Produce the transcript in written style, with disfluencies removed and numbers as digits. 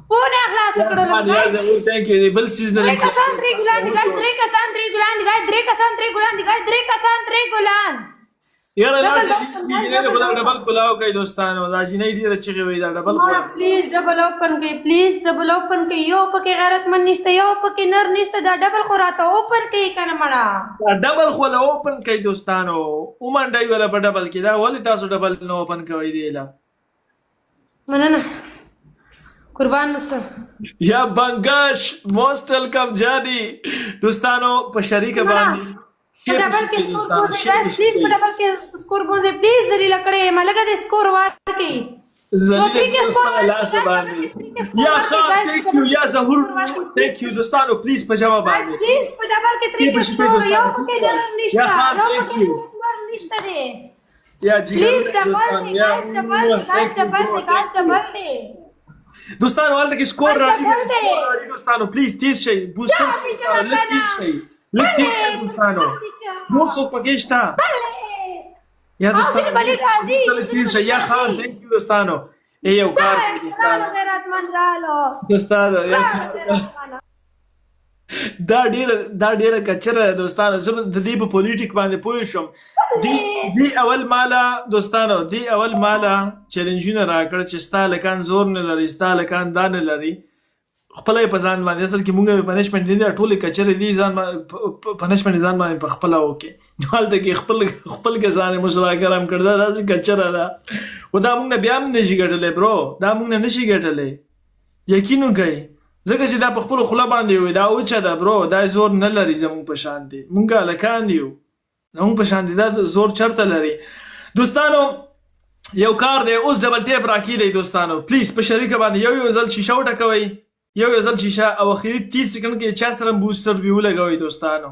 پونه خلاص کړل ثانک یو بل سیزن درې کسان درې ګلان دي ګاز درې کسان درې ګلان دي ګاز درې کسان درې ګلان دي ګاز درې کسان درې ګلان یاره لاشه جینې په ډبل کلاو کوي دوستانو دا جینې ډیره چغې وي دا ډبل کلاو پلیز ډبل اوپن کوي پلیز ډبل اوپن کوي یو پکې غیرتمن نشته یو پکې نر نشته دا ډبل خو راته اوپن کوي کنه مړه دا ډبل خو له اوپن کوي دوستانو ومنډای ولا په ډبل کې دا ولې تاسو ډبل نو اوپن کوي دی لا مننه قربان مسو یا بنگاش موسٹ ویلکم جانی دوستانو په شریک باندې ډبل کې سکور بوزه پلیز په ډبل کې سکور بوزه پلیز زری لکړې ملګه د سکور ورکې زری کې سکور لاس باندې یا خان ثانک یو یا ظهور ثانک یو دوستانو پلیز په جواب باندې پلیز په ډبل کې 3 کې سکور یو پکې نر نشته یا خان یو ثانک پکې یو نر نشته دی یا جی پلیز ډبل دی دوستانو حالته کې سکور راځي دوستانو پلیز تیز شي بوستر لږ تیز شي لږ تیز شي دوستانو نور څوک پکې شته یا دوستانو لږ تیز شي یا خان ثانک یو دوستانو یو کار دوستانو دا ډیره کچره دوستانو زه د دې په پولیټیک باندې پوه شم دی اول مالا دوستانو دی اول مالا چیلنجونه راکړ چې ستا لکان زور نه لري ستا لکان دا نه لري خپل په ځان باندې اصل کې مونږ پنشمنت نه دی ټولې کچره دي ځان پنشمنت ځان باندې په خپل وکي حالته کې خپل ځان مشراکرام کړدا دا چې کچره ده و دا مونږ بیا هم نشي ګټلې برو دا مونږ نه نشي ګټلې یقین وکړئ ځکه چې دا په خپل خوله باندې وي دا اوچه ده برو دا زور نه لري زمونږ په شان دي مونږ لکان یو زمونږ په شان دي دا زور چرته لري دوستانو یو کار دی اوس ډبل ټیپ راکې دی دوستانو پلیز په شریکه باندې یو ځل شیشه وټکوئ یو ځل شیشه او اخیری 30 سکند کې چا سره بوستر ویو لګوي دوستانو